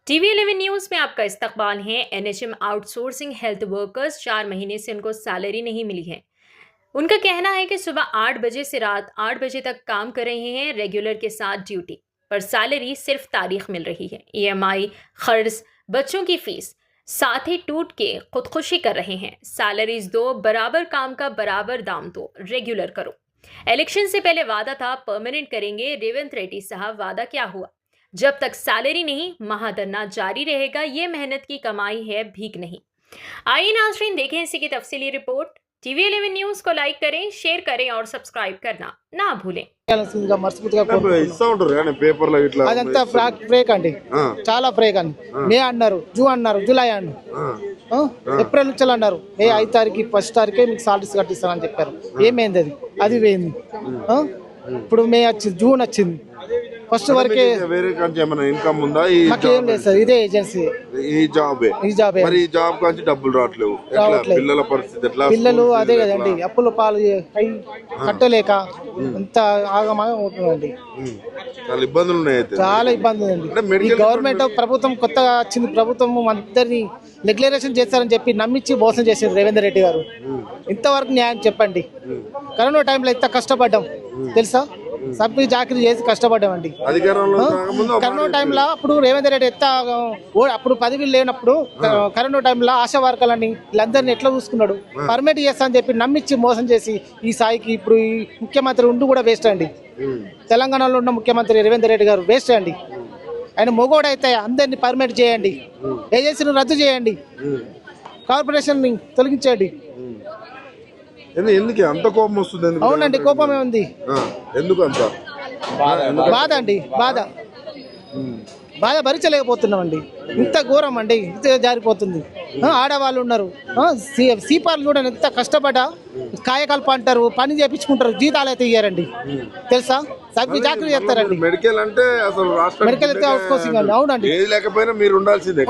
TV11 news में आपका इस्तकबाल है। एनएचएम आउटसोर्सिंग हेल्थ वर्कर्स 4 महीने से उनको सैलरी नहीं मिली है। उनका कहना है कि सुबह 8 बजे से रात 8 बजे तक काम कर रहे हैं रेगुलर के साथ ड्यूटी पर सैलरी सिर्फ तारीख मिल रही है। ईएमआई, खर्च, बच्चों की फीस साथ ही टूट के खुदकुशी कर रहे हैं। सैलरीज दो, बराबर काम का बराबर दाम दो, रेगुलर करो। इलेक्शन से पहले वादा था परमानेंट करेंगे। रेवंत रेड्डी साहब, वादा क्या हुआ? जब तक सैलरी नहीं, महाधरना जारी रहेगा। ये मेहनत की कमाई है, भीख नहीं। आइए नाज़रीन, देखें इसी की तफसीली रिपोर्ट। TV11 न्यूज को लाइक करें, शेयर करें और सब्सक्राइब करना ना भूलें। అదంతా బ్రేక్ అండి, చాలా బ్రేక్ అండి. మే అన్నారు, జూన్ అన్నారు, జూలై అన్నారు, ఏప్రిల్ నుంచి అన్నారు. మే 5 తారీఖు 1 తారీఖే మీకు సాలరీస్ కట్టిస్తానని చెప్పారు. ఏమైంది? అది పోయింది. ఇప్పుడు మే వచ్చింది, జూన్ వచ్చింది. ఫస్ట్ వరకే వేరే కంటే ఏమైనా ఇన్కమ్ ఉందా? మాకేం లేదు సార్, ఇదే ఏజెన్సీ, ఈ జాబే. మరి ఈ జాబ్ నుంచి డబ్బులు రావట్లేవు. పిల్లల పరిస్థితి ఎట్లా? పిల్లలు అదే కదండి, అప్పుల పాలు కట్టలేక అంత ఆగమాగం అవుతుందండి. చాలా ఇబ్బందులు ఉన్నాయి. చాలా ఇబ్బందులు అండి. గవర్నమెంట్ ప్రభుత్వం కొత్తగా వచ్చింది, ప్రభుత్వం అందరినీ రెగ్యులరేషన్ చేస్తారని చెప్పి నమ్మించి మోసం చేసింది రేవంత్ రెడ్డి గారు. ఇంతవరకు న్యాయం చెప్పండి. కరోనా టైంలో ఎంత కష్టపడ్డాం తెలుసా? సబ్బి చాకరీ చేసి కష్టపడ్డామండి కరోనా టైంలో. అప్పుడు రేవంత్ రెడ్డి అప్పుడు పదవిలు లేనప్పుడు కరోనా టైంలో ఆశా వర్కర్లని వీళ్ళందరినీ ఎట్లా చూసుకున్నాడు? పర్మిట్ చేస్తా అని చెప్పి నమ్మించి మోసం చేసి ఈ స్థాయికి ఇప్పుడు ఈ ముఖ్యమంత్రి ఉండి కూడా వేస్ట్ అండి. తెలంగాణలో ఉన్న ముఖ్యమంత్రి రేవంత్ రెడ్డి గారు వేస్ట్ అండి. ఆయన మొగోడైతే అందరినీ పర్మిట్ చేయండి, ఏజెన్సీని రద్దు చేయండి, కార్పొరేషన్ ని తొలగించండి. ఎందుకు అంత కోపం వస్తుంది? అవునండి, కోపమే ఉంది. ఎందుకు అంత బాధ అండి? బాధ భరించలేకపోతున్నామండి. ఇంత ఘోరం అండి, ఇంత జారిపోతుంది. ఆడవాళ్ళు ఉన్నారు, సీపార్లు కూడా ఎంత కష్టపడ్డా కాయకల్ప అంటారు, పని చేయించుకుంటారు, జీతాలు అయితే ఇయ్యారండి తెలుసా? సబ్బి చాకరీ చేస్తారండి. మెడికల్ అంటే అసలు మెడికల్ అయితే అవునండి, లేకపోయినా మీరు ఉండాల్సిందే,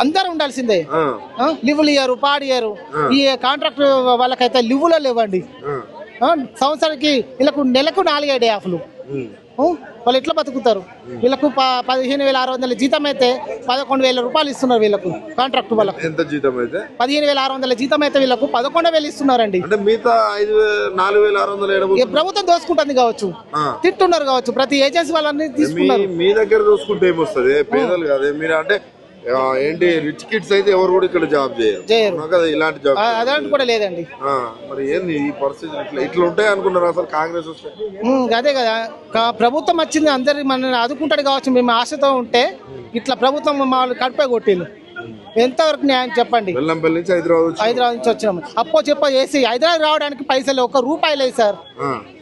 అందరూ ఉండాల్సిందే. లివ్వులు ఇయ్యారు, పాడియారు. ఈ కాంట్రాక్ట్ వాళ్ళకైతే లివ్వులో లేవండి. సంవత్సరానికి వీళ్ళకు నెలకు 4 ఆఫ్లు. వాళ్ళు ఎట్లా బతుకుతారు? వీళ్ళకు 15,600 జీతం అయితే 11,000 రూపాయలు ఇస్తున్నారు వీళ్ళకు. కాంట్రాక్ట్ వాళ్ళకు ఎంత జీతం అయితే 15,600 జీతం అయితే వీళ్ళకు 11,000 ఇస్తున్నారండి. మిగతా 4,600 ప్రభుత్వం దోసుకుంటుంది కావచ్చు, తిట్టున్నారు కావచ్చు, ప్రతి ఏజెన్సీ వాళ్ళని తీసుకున్నారు. మీ దగ్గర దోసుకుంటే ఏమొస్తుంది? పేదలు కాదే మీరు. అంటే ఏంటి, రిచ్ కిడ్స్ అయితే ఎవరు కూడా ఇక్కడ జాబ్ చేయరు కదా, ఇలాంటి జాబ్ అదంటే కూడా లేదండి. మరి ఏంది ఈ పరిస్థితి? ఇట్లా ఉంటాయి అనుకున్నారు అసలు కాంగ్రెస్ వస్తే? అదే కదా, ప్రభుత్వం వచ్చింది అందరి మనల్ని ఆదుకుంటాడు కావచ్చు మేము ఆశతో ఉంటే, ఇట్లా ప్రభుత్వం వాళ్ళు కడిపే కొట్టింది. ఎంతవరకు న్యాయం చెప్పండి? వెల్లంపల్లి నుంచి హైదరాబాద్ నుంచి వచ్చినాము. అప్పో చెప్పో చేసి హైదరాబాద్ రావడానికి పైసలు 1 రూపాయి లేదు సార్,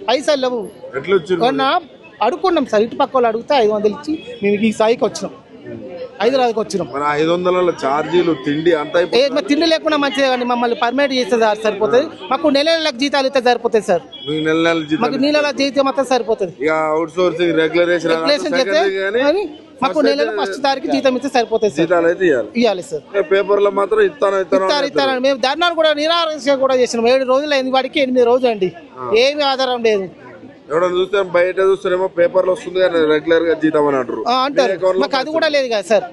పైసలు లేవు. ఎట్లా అడుక్కున్నాం సార్, ఇటు పక్క వాళ్ళు అడిగితే 500 ఇచ్చి మేము ఈ స్థాయికి వచ్చినాం, హైదరాబాద్కి వచ్చినాం. 500 ఛార్జీలు, తిండి అంతా. తిండి లేకుండా మంచిదే కానీ మమ్మల్ని పర్మిట్ చేస్తే సరిపోతుంది. మాకు నెలలకు జీతాలు ఇస్తే సరిపోతుంది సార్. మాకు నెల జీతం మొత్తం సరిపోతుంది. రెగ్యులరేషన్ చేస్తే మాకు నెలలో 1 తారీఖు జీతం ఇస్తే సరిపోతుంది సార్. ఇవ్వాలి సార్. పేపర్లో మాత్రం ఇస్తాను. మేము ధర్నాలు కూడా నిరాహార కూడా చేసినాం. 7 రోజులు అయింది, వాడికి 8 రోజులు అండి. ఏమి ఆధారం లేదు. ఎవడన్నా చూస్తే బయట చూస్తేనేమో పేపర్లు వస్తుంది కానీ రెగ్యులర్ గా జీతం అని అంటారు. మాకు అది కూడా లేదు కదా సార్.